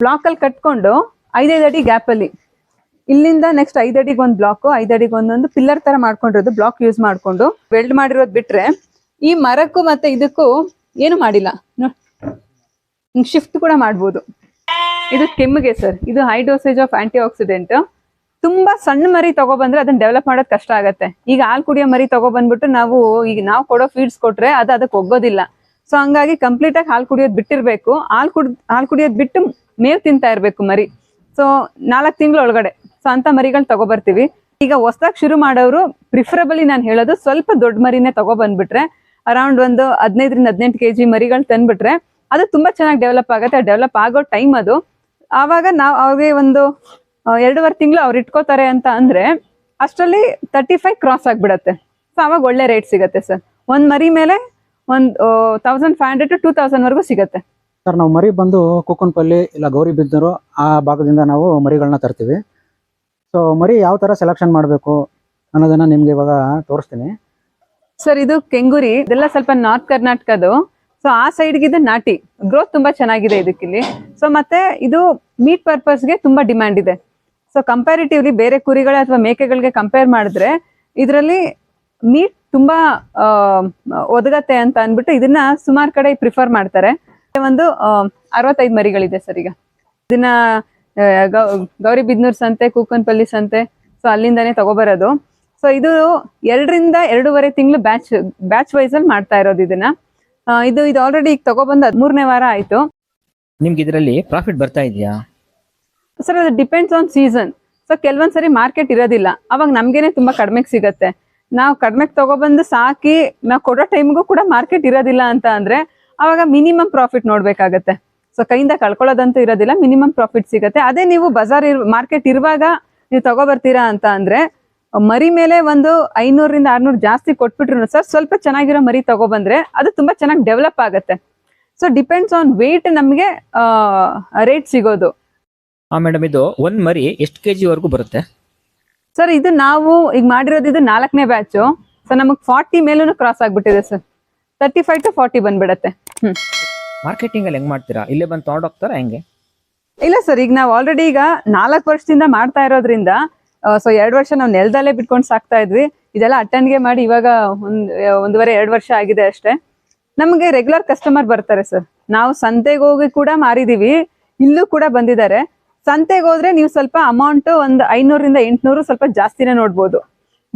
Block ಅಲ್ಲಿ ಕಟ್ಕೊಂಡು 5-5 ಅಡಿ ಗ್ಯಾಪ್ ಅಲ್ಲಿ ಇಲ್ಲಿಂದ ನೆಕ್ಸ್ಟ್ 5 ಅಡಿಗೆ ಒಂದು ಬ್ಲಾಕ್, 5 ಅಡಿಗೆ ಒಂದೊಂದು ಪಿಲ್ಲರ್ ತರ ಮಾಡ್ಕೊಂಡಿರೋದು ಬ್ಲಾಕ್ ಯೂಸ್ ಮಾಡ್ಕೊಂಡು ವೆಲ್ಡ್ ಮಾಡಿರೋದು ಬಿಟ್ರೆ ಈ ಮರಕ್ಕೂ ಮತ್ತೆ ಇದಕ್ಕೂ ಏನು ಮಾಡಿಲ್ಲ. ಶಿಫ್ಟ್ ಕೂಡ ಮಾಡ್ಬೋದು. ಇದು ಕೆಮ್ಮಿಗೆ ಸರ್, ಇದು high dosage of antioxidant. ತುಂಬಾ ಸಣ್ಣ ಮರಿ ತಗೊಬಂದ್ರೆ ಅದನ್ನ ಡೆವಲಪ್ ಮಾಡೋದು ಕಷ್ಟ ಆಗತ್ತೆ. ಈಗ ಹಾಲು ಕುಡಿಯೋ ಮರಿ ತಗೊಬಂದ್ಬಿಟ್ಟು ನಾವು ಕೊಡೋ ಫೀಡ್ಸ್ ಕೊಟ್ರೆ ಅದು ಅದಕ್ಕೆ ಒಗ್ಗೋದಿಲ್ಲ. ಸೊ ಹಂಗಾಗಿ ಕಂಪ್ಲೀಟ್ ಆಗಿ ಹಾಲು ಕುಡಿಯೋದು ಬಿಟ್ಟಿರ್ಬೇಕು. ಹಾಲು ಕುಡಿಯೋದು ಬಿಟ್ಟು ಮೇವ್ ತಿಂತಾ ಇರ್ಬೇಕು ಮರಿ. ಸೊ 4 ತಿಂಗಳ ಒಳಗಡೆ ಸೊ ಅಂತ ಮರಿಗಳು ತಗೊಬರ್ತೀವಿ. ಈಗ ಹೊಸದಾಗಿ ಶುರು ಮಾಡೋರು ಪ್ರಿಫರಬಲಿ ನಾನು ಹೇಳೋದು ಸ್ವಲ್ಪ ದೊಡ್ಡ ಮರಿನೇ ತಗೊಬಂದ್ಬಿಟ್ರೆ ಅರೌಂಡ್ ಒಂದು 15-18 kg ಮರಿಗಳು ತಂದ್ಬಿಟ್ರೆ ಅದು ತುಂಬಾ ಚೆನ್ನಾಗಿ ಡೆವಲಪ್ ಆಗುತ್ತೆ. ಡೆವಲಪ್ ಆಗೋ ಟೈಮ್ ಅದು. ಆವಾಗ ನಾವು ಅವ್ರಿಗೆ ಒಂದು 2.5 ತಿಂಗಳು ಅವ್ರು ಇಟ್ಕೋತಾರೆ ಅಂತ ಅಂದ್ರೆ ಅಷ್ಟರಲ್ಲಿ 35 ಕ್ರಾಸ್ ಆಗ್ಬಿಡತ್ತೆ. ಸೊ ಅವಾಗ ಒಳ್ಳೆ ರೇಟ್ ಸಿಗತ್ತೆ ಸರ್. ಒಂದ್ ಮರಿ ಮೇಲೆ ಒಂದು 1500 to 2000 ವರೆಗೂ ಸಿಗತ್ತೆ ಸರ್. ನಾವು ಮರಿ ಬಂದು ಕೂಕನಪಲ್ಲಿ ಇಲ್ಲ ಗೌರಿಬಿದನೂರು ಆ ಭಾಗದಿಂದ ನಾವು ಮರಿಗಳನ್ನ ತರ್ತೀವಿ. ಸೊ ಮರಿ ಯಾವ ತರ ಸೆಲೆಕ್ಷನ್ ಮಾಡಬೇಕು ಅನ್ನೋದನ್ನ ನಿಮ್ಗೆ ಇವಾಗ ತೋರಿಸ್ತೀನಿ ಸರ್. ಇದು ಕೆಂಗುರಿ, ಇದೆಲ್ಲ ಸ್ವಲ್ಪ ನಾರ್ತ್ ಕರ್ನಾಟಕದು. ಸೊ ಆ ಸೈಡ್ಗೆ ಇದು ನಾಟಿ ಗ್ರೋತ್ ತುಂಬಾ ಚೆನ್ನಾಗಿದೆ ಇದಕ್ಕಿಲ್ಲಿ. ಸೊ ಮತ್ತೆ ಇದು ಮೀಟ್ ಪರ್ಪಸ್ಗೆ ತುಂಬಾ ಡಿಮ್ಯಾಂಡ್ ಇದೆ. ಸೊ ಕಂಪ್ಯಾರಿಟಿವ್ಲಿ ಬೇರೆ ಕುರಿಗಳ ಅಥವಾ ಮೇಕೆಗಳಿಗೆ ಕಂಪೇರ್ ಮಾಡಿದ್ರೆ ಇದರಲ್ಲಿ ಮೀಟ್ ತುಂಬಾ ಒದಗತ್ತೆ ಅಂತ ಅಂದ್ಬಿಟ್ಟು ಇದನ್ನ ಸುಮಾರು ಕಡೆ ಪ್ರಿಫರ್ ಮಾಡ್ತಾರೆ. ಒಂದು 65 ಮರಿಗಳಿದೆ ಸರ್ ಈಗ. ಇದನ್ನ ಗೌರಿಬಿದನೂರು ಸಂತೆ, ಕೂಕನಪಲ್ಲಿ ಸಂತೆ, ಸೊ ಅಲ್ಲಿಂದಾನೇ ತಗೋಬರೋದು. ಸೊ ಇದು 2 ರಿಂದ 2.5 ತಿಂಗಳು ಬ್ಯಾಚ್ ವೈಸ್ ಅಲ್ಲಿ ಮಾಡ್ತಾ ಇರೋದು ಇದನ್ನ. ಇದು ಆಲ್ರೆಡಿ ಈಗ ತಗೊಬಂದು 13ನೇ ವಾರ ಆಯ್ತು. ನಿಮ್ಗೆ ಇದರಲ್ಲಿ ಪ್ರಾಫಿಟ್ ಬರ್ತಾ ಇದೆಯಾ ಸರ್? ಅದು ಡಿಪೆಂಡ್ಸ್ ಆನ್ ಸೀಸನ್. ಸೊ ಕೆಲವೊಂದ್ಸರಿ ಮಾರ್ಕೆಟ್ ಇರೋದಿಲ್ಲ, ಅವಾಗ ನಮ್ಗೇನೆ ತುಂಬಾ ಕಡಿಮೆಗೆ ಸಿಗತ್ತೆ. ನಾವು ಕಡಿಮೆಗೆ ತಗೊಬಂದು ಸಾಕಿ ನಾವು ಕೊಡೋ ಟೈಮ್ಗೂ ಕೂಡ ಮಾರ್ಕೆಟ್ ಇರೋದಿಲ್ಲ ಅಂತ ಅಂದ್ರೆ ಅವಾಗ ಮಿನಿಮಮ್ ಪ್ರಾಫಿಟ್ ನೋಡ್ಬೇಕಾಗತ್ತೆ. ಸೊ ಕೈಯಿಂದ ಕಳ್ಕೊಳ್ಳೋದಂತೂ ಇರೋದಿಲ್ಲ, ಮಿನಿಮಮ್ ಪ್ರಾಫಿಟ್ ಸಿಗತ್ತೆ. ಅದೇ ನೀವು ಮಾರ್ಕೆಟ್ ಇರುವಾಗ ನೀವು ತಗೊಬರ್ತೀರಾ ಅಂತ ಅಂದ್ರೆ ಮರಿ ಮೇಲೆ ಒಂದು 500 ರಿಂದ 600 ಜಾಸ್ತಿ ಕೊಟ್ಬಿಟ್ರು ಸರ್ ಸ್ವಲ್ಪ ಚೆನ್ನಾಗಿರೋ ಮರಿ ತಗೊಬಂದ್ರೆ ಅದು ತುಂಬಾ ಚೆನ್ನಾಗಿ ಡೆವಲಪ್ ಆಗುತ್ತೆ. ಸೊ ಡಿಪೆಂಡ್ಸ್ ಆನ್ ವೇಟ್ ನಮಗೆ ರೇಟ್ ಸಿಗೋದು. ಮೇಡಮ್, ಇದು ಒಂದ್ ಮರಿ ಎಷ್ಟು kg ವರೆಗೂ ಬರುತ್ತೆ ಸರ್? ಇದು ನಾವು ಈಗ ಮಾಡಿರೋದು ಇದು 4ನೇ ಬ್ಯಾಚು. ಸೊ ನಮಗೆ 40 ಮೇಲೂ ಕ್ರಾಸ್ ಆಗ್ಬಿಟ್ಟಿದೆ ಸರ್. 35 to 40 ಬಂದ್ಬಿಡತ್ತೆ. ಮಾರ್ಕೆಟಿಂಗ್ ಅಲ್ಲಿ ಹೆಂಗ್ ಮಾಡ್ತೀರಾ? ಇಲ್ಲೇ ಬಂದು ತಗೊಂಡ್ ಹೋಗ್ತಾರಾ ಹೆಂಗೆ? ಇಲ್ಲ ಸರ್, ಈಗ ನಾವು ಆಲ್ರೆಡಿ ಈಗ 4 ವರ್ಷದಿಂದ ಮಾಡ್ತಾ ಇರೋದ್ರಿಂದ ಸೊ 2 ವರ್ಷ ನಾವು ನೆಲದಲ್ಲೇ ಬಿಟ್ಕೊಂಡು ಸಾಕ್ತಾ ಇದ್ವಿ. ಇದೆಲ್ಲ ಅಟನ್ಗೆ ಮಾಡಿ ಇವಾಗ 1.5-2 ವರ್ಷ ಆಗಿದೆ ಅಷ್ಟೇ. ನಮಗೆ ರೆಗ್ಯುಲರ್ ಕಸ್ಟಮರ್ ಬರ್ತಾರೆ ಸರ್. ನಾವು ಸಂತೆಗೆ ಹೋಗಿ ಕೂಡ ಮಾರಿದೀವಿ, ಇಲ್ಲೂ ಕೂಡ ಬಂದಿದ್ದಾರೆ. ಸಂತೆಗೆ ಹೋದ್ರೆ ನೀವು ಸ್ವಲ್ಪ ಅಮೌಂಟ್ ಒಂದು 500 ರಿಂದ 800 ಸ್ವಲ್ಪ ಜಾಸ್ತಿನೇ ನೋಡ್ಬೋದು.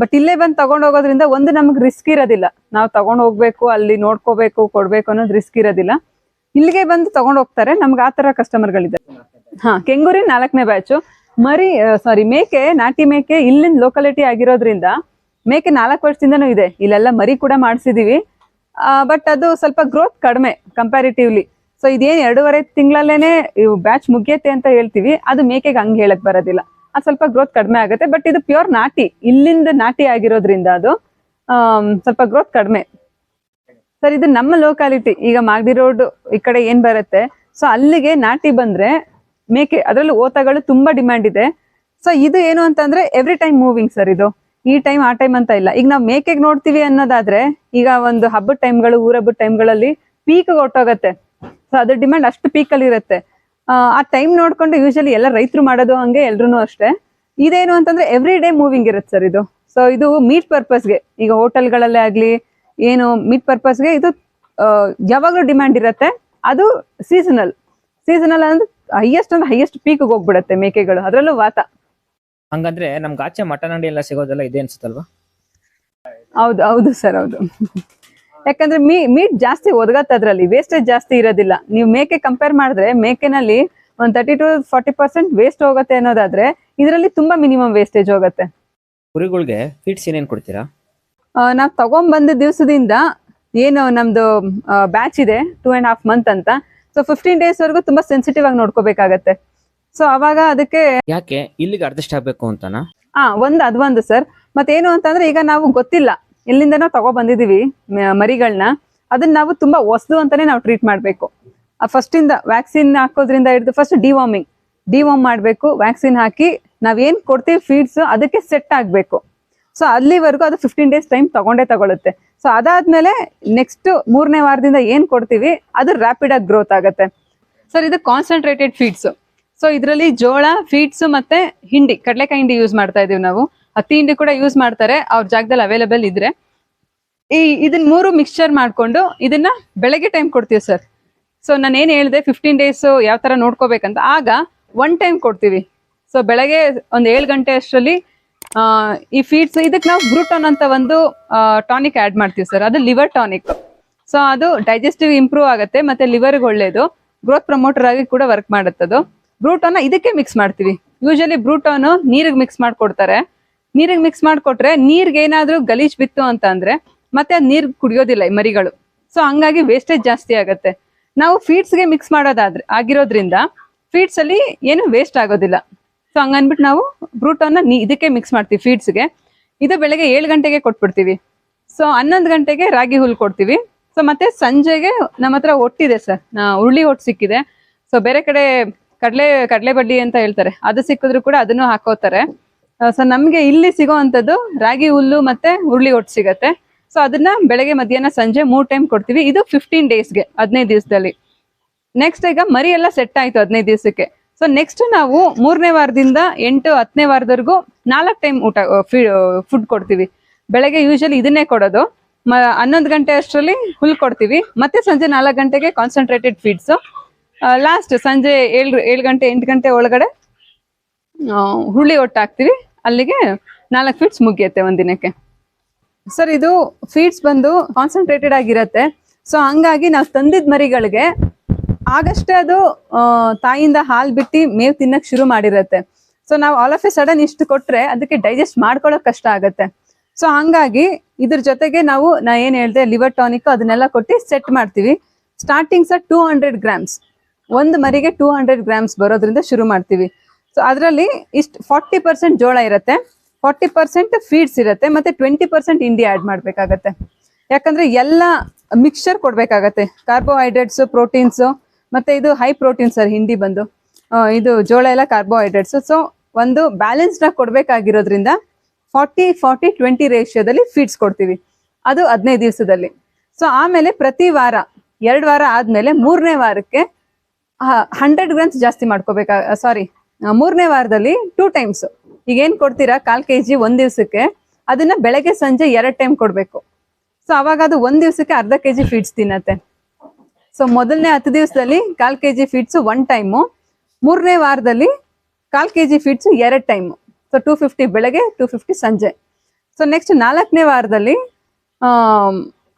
ಬಟ್ ಇಲ್ಲೇ ಬಂದು ತಗೊಂಡ್ ಹೋಗೋದ್ರಿಂದ ಒಂದು ನಮಗೆ ರಿಸ್ಕ್ ಇರೋದಿಲ್ಲ. ನಾವು ತಗೊಂಡ್ ಹೋಗ್ಬೇಕು, ಅಲ್ಲಿ ನೋಡ್ಕೋಬೇಕು, ಕೊಡ್ಬೇಕು ಅನ್ನೋದು ರಿಸ್ಕ್ ಇರೋದಿಲ್ಲ. ಇಲ್ಲಿಗೆ ಬಂದು ತಗೊಂಡ್ ಹೋಗ್ತಾರೆ. ನಮ್ಗೆ ಆ ತರ ಕಸ್ಟಮರ್ಗಳಿದ್ದಾರೆ. ಕೆಂಗುರಿ 4ನೇ ಬ್ಯಾಚು. ಮೇಕೆ, ನಾಟಿ ಮೇಕೆ ಇಲ್ಲಿಂದ ಲೋಕಲಿಟಿ ಆಗಿರೋದ್ರಿಂದ ಮೇಕೆ 4 ವರ್ಷದಿಂದನೂ ಇದೆ. ಇಲ್ಲೆಲ್ಲ ಮರಿ ಕೂಡ ಮಾಡಿಸಿದೀವಿ. ಬಟ್ ಅದು ಸ್ವಲ್ಪ ಗ್ರೋತ್ ಕಡಿಮೆ ಕಂಪ್ಯಾರಿಟಿವ್ಲಿ. ಸೊ ಇದೇನು 2.5 ತಿಂಗಳಲ್ಲೇನೆ ಬ್ಯಾಚ್ ಮುಗಿಯತ್ತೆ ಅಂತ ಹೇಳ್ತೀವಿ, ಅದು ಮೇಕೆಗೆ ಹಂಗೆ ಹೇಳಕ್ ಬರೋದಿಲ್ಲ. ಅದು ಸ್ವಲ್ಪ ಗ್ರೋತ್ ಕಡಿಮೆ ಆಗುತ್ತೆ. ಬಟ್ ಇದು ಪ್ಯೂರ್ ನಾಟಿ, ಇಲ್ಲಿಂದ ನಾಟಿ ಆಗಿರೋದ್ರಿಂದ ಅದು ಸ್ವಲ್ಪ ಗ್ರೋತ್ ಕಡಿಮೆ ಸರ್. ಇದು ನಮ್ಮ ಲೋಕಾಲಿಟಿ, ಈಗ ಮಾಗಡಿ ರೋಡ್ ಈ ಕಡೆ ಏನ್ ಬರುತ್ತೆ, ಸೊ ಅಲ್ಲಿಗೆ ನಾಟಿ ಬಂದ್ರೆ ಮೇಕೆ, ಅದರಲ್ಲೂ ಓತಗಳು ತುಂಬಾ ಡಿಮ್ಯಾಂಡ್ ಇದೆ. ಸೊ ಇದು ಏನು ಅಂತಂದ್ರೆ ಎವ್ರಿ ಟೈಮ್ ಮೂವಿಂಗ್ ಸರ್. ಇದು ಈ ಟೈಮ್ ಆ ಟೈಮ್ ಅಂತ ಇಲ್ಲ. ಈಗ ನಾವು ಮೇಕೆಗೆ ನೋಡ್ತೀವಿ ಅನ್ನೋದಾದ್ರೆ ಈಗ ಒಂದು ಹಬ್ಬದ ಟೈಮ್ಗಳು, ಊರಬ್ಬದ ಟೈಮ್ಗಳಲ್ಲಿ ಪೀಕ್ ಹೊಟ್ಟೋಗತ್ತೆ. ಸೊ ಅದ್ರ ಡಿಮ್ಯಾಂಡ್ ಅಷ್ಟು ಪೀಕಲ್ಲಿ ಇರುತ್ತೆ. ಆ ಟೈಮ್ ನೋಡ್ಕೊಂಡು ಯೂಶಲಿ ಎಲ್ಲ ರೈತರು ಮಾಡೋದು ಹಂಗೆ, ಎಲ್ರು ಅಷ್ಟೇ. ಇದೇನು ಅಂತಂದ್ರೆ ಎವ್ರಿ ಡೇ ಮೂವಿಂಗ್ ಇರುತ್ತೆ ಸರ್ ಇದು. ಸೊ ಇದು ಮೀಟ್ ಪರ್ಪಸ್ಗೆ, ಈಗ ಹೋಟೆಲ್ಗಳಲ್ಲೇ ಆಗ್ಲಿ ಏನು ಮೀಟ್ ಪರ್ಪಸ್ಗೆ ಇದು ಯಾವಾಗ್ಲೂ ಡಿಮ್ಯಾಂಡ್ ಇರುತ್ತೆ. ಅದು ಸೀಸನಲ್ ಅಂದ್ರೆ ಹೈಯೆಸ್ಟ್ ಪೀಕ್ ಹೋಗ್ಬಿಡತ್ತೆ ಮೇಕೆಗಳು, ಅದರಲ್ಲೂ ವಾತ. ಹಂಗಂದ್ರೆ ನಮ್ಗೆ ಆಚೆ ಮಟನ್ ಅಂಗಡಿ ಎಲ್ಲ ಸಿಗೋದೆಲ್ಲ ಇದೆ ಅನ್ಸುತ್ತಲ್ವಾ? ಹೌದು ಸರ್, ಹೌದು. ಯಾಕಂದ್ರೆ ಮೀಟ್ ಜಾಸ್ತಿ ಒದಗತ್ತೆ, ಅದ್ರಲ್ಲಿ ವೇಸ್ಟೇಜ್ ಜಾಸ್ತಿ ಇರೋದಿಲ್ಲ. ನೀವು ಮೇಕೆ ಕಂಪೇರ್ ಮಾಡಿದ್ರೆ ಮೇಕೆನಲ್ಲಿ ಒಂದು 30 to 40% ವೇಸ್ಟ್ ಹೋಗುತ್ತೆ ಅನ್ನೋದಾದ್ರೆ ಇದರಲ್ಲಿ ತುಂಬಾ ಮಿನಿಮಮ್ ವೇಸ್ಟೇಜ್ ಹೋಗುತ್ತೆ. ಕುರಿಗಳಿಗೆ ಫೀಡ್ಸ್ ಏನೇನ್ ಕೊಡ್ತೀರಾ? ನಾವು ತಗೊಂಡ್ಬಂದ ದಿವಸದಿಂದ ಏನು ನಮ್ದು ಬ್ಯಾಚ್ ಇದೆ 2.5 month ಅಂತ. ಸೊ 15 days ವರೆಗೂ ತುಂಬಾ ಸೆನ್ಸಿಟಿವ್ ಆಗಿ ನೋಡ್ಕೋಬೇಕಾಗತ್ತೆ. ಸೊ ಅವಾಗ ಅದಕ್ಕೆ ಯಾಕೆ ಇಲ್ಲಿಗೆ ಅಡ್ಜಸ್ಟ್ ಆಗ್ಬೇಕು ಅಂತನಾ? ಅದೊಂದು ಸರ್. ಮತ್ತೇನು ಅಂತಂದ್ರೆ ಈಗ ನಾವು ಗೊತ್ತಿಲ್ಲ, ಎಲ್ಲಿಂದನೋ ತಗೊಬಂದಿದೀವಿ ಮರಿಗಳನ್ನ, ಅದನ್ನ ನಾವು ತುಂಬಾ ಹೊಸದು ಅಂತಾನೆ ನಾವು ಟ್ರೀಟ್ ಮಾಡ್ಬೇಕು. ಫಸ್ಟ್ ಇಂದ ವ್ಯಾಕ್ಸಿನ್ ಹಾಕೋದ್ರಿಂದ ಹಿಡಿದು ಫಸ್ಟ್ ಡಿವಾರ್ಮ್ ಮಾಡ್ಬೇಕು. ವ್ಯಾಕ್ಸಿನ್ ಹಾಕಿ ನಾವೇನ್ ಕೊಡ್ತೀವಿ ಫೀಡ್ಸ್ ಅದಕ್ಕೆ ಸೆಟ್ ಆಗ್ಬೇಕು. ಸೊ ಅಲ್ಲಿವರೆಗೂ ಅದು 15 days ಟೈಮ್ ತಗೊಳುತ್ತೆ. ಸೊ ಅದಾದ್ಮೇಲೆ ನೆಕ್ಸ್ಟ್ 3ನೇ ವಾರದಿಂದ ಏನ್ ಕೊಡ್ತೀವಿ ಅದು ರ್ಯಾಪಿಡ್ ಆಗಿ ಗ್ರೋತ್ ಆಗುತ್ತೆ ಸರ್. ಇದು ಕಾನ್ಸಂಟ್ರೇಟೆಡ್ ಫೀಡ್ಸ್. ಸೊ ಇದರಲ್ಲಿ ಜೋಳ, ಫೀಡ್ಸ್ ಮತ್ತೆ ಹಿಂಡಿ, ಕಡಲೆಕಾಯಿ ಹಿಂಡಿ ಯೂಸ್ ಮಾಡ್ತಾ ಇದೀವಿ ನಾವು. ಹತ್ತಿ ಹಿಂಡಿ ಕೂಡ ಯೂಸ್ ಮಾಡ್ತಾರೆ ಅವ್ರ ಜಾಗದಲ್ಲಿ ಅವೈಲೇಬಲ್ ಇದ್ರೆ. ಇದನ್ನ 3 ಮಿಕ್ಸ್ಚರ್ ಮಾಡ್ಕೊಂಡು ಇದನ್ನ ಬೆಳಗ್ಗೆ ಟೈಮ್ ಕೊಡ್ತೀವಿ ಸರ್. ಸೊ ನಾನು ಏನ್ ಹೇಳಿದೆ 15 ಡೇಸ್ ಯಾವ ತರ ನೋಡ್ಕೋಬೇಕಂತ, ಆಗ 1 ಟೈಮ್ ಕೊಡ್ತೀವಿ. ಸೊ ಬೆಳಗ್ಗೆ ಒಂದು 7 ಗಂಟೆ ಅಷ್ಟರಲ್ಲಿ ಈ ಫೀಡ್ಸ್, ಇದಕ್ಕೆ ನಾವು ಬ್ರೂಟೋನ್ ಅಂತ ಒಂದು ಟಾನಿಕ್ ಆಡ್ ಮಾಡ್ತೀವಿ ಸರ್. ಅದು ಲಿವರ್ ಟಾನಿಕ್. ಸೊ ಅದು ಡೈಜೆಸ್ಟಿವ್ ಇಂಪ್ರೂವ್ ಆಗುತ್ತೆ ಮತ್ತೆ ಲಿವರ್ಗೆ ಒಳ್ಳೇದು, ಗ್ರೋತ್ ಪ್ರಮೋಟರ್ ಆಗಿ ಕೂಡ ವರ್ಕ್ ಮಾಡುತ್ತದು. ಬ್ರೂಟೋನ್ ಇದಕ್ಕೆ ಮಿಕ್ಸ್ ಮಾಡ್ತೀವಿ. ಯೂಶಲಿ ಬ್ರೂಟೋನ್ ನೀರಿಗೆ ಮಿಕ್ಸ್ ಮಾಡ್ಕೊಡ್ತಾರೆ. ನೀರಿಗೆ ಮಿಕ್ಸ್ ಮಾಡ್ಕೊಟ್ರೆ ನೀರ್ಗೆ ಏನಾದ್ರೂ ಗಲೀಜ್ ಬಿತ್ತು ಅಂತ ಅಂದ್ರೆ ಮತ್ತೆ ಅದ್ ನೀರ್ ಕುಡಿಯೋದಿಲ್ಲ ಈ ಮರಿಗಳು. ಸೊ ಹಂಗಾಗಿ ವೇಸ್ಟೇಜ್ ಜಾಸ್ತಿ ಆಗುತ್ತೆ. ನಾವು ಫೀಡ್ಸ್ಗೆ ಮಿಕ್ಸ್ ಆಗಿರೋದ್ರಿಂದ ಫೀಡ್ಸ್ ಅಲ್ಲಿ ಏನು ವೇಸ್ಟ್ ಆಗೋದಿಲ್ಲ. ಸೊ ಹಂಗನ್ಬಿಟ್ಟು ನಾವು ಬ್ರೂಟೋನ್ನ ಇದಕ್ಕೆ ಮಿಕ್ಸ್ ಮಾಡ್ತೀವಿ ಫೀಡ್ಸ್ಗೆ. ಇದು ಬೆಳಗ್ಗೆ 7 ಗಂಟೆಗೆ ಕೊಟ್ಬಿಡ್ತೀವಿ. ಸೊ 11 ಗಂಟೆಗೆ ರಾಗಿ ಹುಲ್ ಕೊಡ್ತೀವಿ. ಸೊ ಮತ್ತೆ ಸಂಜೆಗೆ ನಮ್ಮ ಹತ್ರ ಒಟ್ಟಿದೆ ಸರ್, ಹುರುಳಿ ಹೊಟ್ಟು ಸಿಕ್ಕಿದೆ. ಸೊ ಬೇರೆ ಕಡೆ ಕಡಲೆ ಬಡ್ಡಿ ಅಂತ ಹೇಳ್ತಾರೆ, ಅದು ಸಿಕ್ಕಿದ್ರು ಕೂಡ ಅದನ್ನು ಹಾಕೋತಾರೆ. ಸೊ ನಮ್ಗೆ ಇಲ್ಲಿ ಸಿಗೋ ಅಂತದ್ದು ರಾಗಿ ಹುಲ್ಲು ಮತ್ತೆ ಹುರುಳಿ ಹೊಟ್ಟು ಸಿಗತ್ತೆ. ಸೊ ಅದನ್ನ ಬೆಳಗ್ಗೆ, ಮಧ್ಯಾಹ್ನ, ಸಂಜೆ 3 ಟೈಮ್ ಕೊಡ್ತೀವಿ. ಇದು 15 ಡೇಸ್ಗೆ, 15 ದಿವಸದಲ್ಲಿ. ನೆಕ್ಸ್ಟ್ ಈಗ ಮರಿ ಎಲ್ಲ ಸೆಟ್ ಆಯ್ತು 15 ದಿವಸಕ್ಕೆ. ಸೊ ನೆಕ್ಸ್ಟ್ ನಾವು 3ನೇ ವಾರದಿಂದ 8, 10ನೇ ವಾರದವರೆಗೂ 4 ಟೈಮ್ ಫುಡ್ ಕೊಡ್ತೀವಿ. ಬೆಳಗ್ಗೆ ಯೂಶಲಿ ಇದನ್ನೇ ಕೊಡೋದು. 11 ಗಂಟೆ ಅಷ್ಟರಲ್ಲಿ ಹುಲ್ ಕೊಡ್ತೀವಿ. ಮತ್ತೆ ಸಂಜೆ 4 ಗಂಟೆಗೆ ಕಾನ್ಸಂಟ್ರೇಟೆಡ್ ಫೀಡ್ಸ್. ಲಾಸ್ಟ್ ಸಂಜೆ 7 ಗಂಟೆ 8 ಗಂಟೆ ಒಳಗಡೆ ಹುರುಳಿ ಹೊಟ್ಟು ಹಾಕ್ತಿವಿ. ಅಲ್ಲಿಗೆ 4 ಫೀಡ್ಸ್ ಮುಗಿಯುತ್ತೆ ಒಂದಿನಕ್ಕೆ. ಸರ್ ಇದು ಫೀಡ್ಸ್ ಬಂದು ಕಾನ್ಸಂಟ್ರೇಟೆಡ್ ಆಗಿರತ್ತೆ. ಸೊ ಹಂಗಾಗಿ ನಾವು ತಂದಿದ್ ಮರಿಗಳಿಗೆ ಆಗಷ್ಟೇ ಅದು ತಾಯಿಯಿಂದ ಹಾಲು ಬಿಟ್ಟು ಮೇವು ತಿನ್ನಕ್ ಶುರು ಮಾಡಿರತ್ತೆ. ಸೊ ನಾವು ಆಲ್ ಆಫ್ ಎ ಸಡನ್ ಇಷ್ಟು ಕೊಟ್ರೆ ಅದಕ್ಕೆ ಡೈಜೆಸ್ಟ್ ಮಾಡ್ಕೊಳ್ಳೋಕೆ ಕಷ್ಟ ಆಗತ್ತೆ. ಸೊ ಹಂಗಾಗಿ ಇದ್ರ ಜೊತೆಗೆ ನಾ ಏನ್ ಹೇಳ್ದೆ ಲಿವರ್ ಟಾನಿಕ್ ಅದನ್ನೆಲ್ಲ ಕೊಟ್ಟು ಸೆಟ್ ಮಾಡ್ತೀವಿ. ಸ್ಟಾರ್ಟಿಂಗ್ ಸರ್ 200 ಗ್ರಾಮ್ಸ್, ಒಂದು ಮರಿಗೆ 200 ಗ್ರಾಮ್ಸ್ ಬರೋದ್ರಿಂದ ಶುರು ಮಾಡ್ತೀವಿ. ಸೊ ಅದರಲ್ಲಿ 40% ಜೋಳ ಇರುತ್ತೆ, 40% ಫೀಡ್ಸ್ ಇರುತ್ತೆ, ಮತ್ತೆ 20% ಹಿಂಡಿ ಆಡ್ ಮಾಡ್ಬೇಕಾಗತ್ತೆ. ಯಾಕಂದ್ರೆ ಎಲ್ಲ ಮಿಕ್ಸ್ಚರ್ ಕೊಡ್ಬೇಕಾಗತ್ತೆ. ಕಾರ್ಬೋಹೈಡ್ರೇಟ್ಸ್, ಪ್ರೋಟೀನ್ಸ್, ಮತ್ತೆ ಇದು ಹೈ ಪ್ರೋಟೀನ್ ಸರ್ ಹಿಂಡಿ ಬಂದು, ಇದು ಜೋಳ ಎಲ್ಲ ಕಾರ್ಬೋಹೈಡ್ರೇಟ್ಸ್. ಸೊ ಒಂದು ಬ್ಯಾಲೆನ್ಸ್ಡ್ ಆಗಿ ಕೊಡ್ಬೇಕಾಗಿರೋದ್ರಿಂದ 40-40-20 ರೇಷಿಯೋದಲ್ಲಿ ಫೀಡ್ಸ್ ಕೊಡ್ತೀವಿ. ಅದು 15 ದಿವಸದಲ್ಲಿ. ಸೊ ಆಮೇಲೆ ಪ್ರತಿ ವಾರ 2 ವಾರ ಆದ್ಮೇಲೆ 3ನೇ ವಾರಕ್ಕೆ 100 ಗ್ರಾಮ್ಸ್ ಜಾಸ್ತಿ ಸಾರಿ 3ನೇ ವಾರದಲ್ಲಿ 2 ಟೈಮ್ಸ್. ಈಗ ಏನ್ ಕೊಡ್ತೀರಾ 1/4 kg ಒಂದ್ ದಿವ್ಸಕ್ಕೆ, ಅದನ್ನ ಬೆಳಗ್ಗೆ ಸಂಜೆ 2 ಟೈಮ್ ಕೊಡ್ಬೇಕು. ಸೊ ಅವಾಗ ಅದು ಒಂದ್ ದಿವ್ಸಕ್ಕೆ 1/2 kg ಫೀಡ್ಸ್ ತಿನ್ನತ್ತೆ. ಸೊ ಮೊದಲನೇ 10 ದಿವಸದಲ್ಲಿ 1/4 kg ಫೀಡ್ಸ್ 1 ಟೈಮು, 3ನೇ ವಾರದಲ್ಲಿ 1/4 kg ಫೀಡ್ಸ್ 2 ಟೈಮು. ಸೊ 250 ಬೆಳಗ್ಗೆ, 250 ಸಂಜೆ. ಸೊ ನೆಕ್ಸ್ಟ್ 4ನೇ ವಾರದಲ್ಲಿ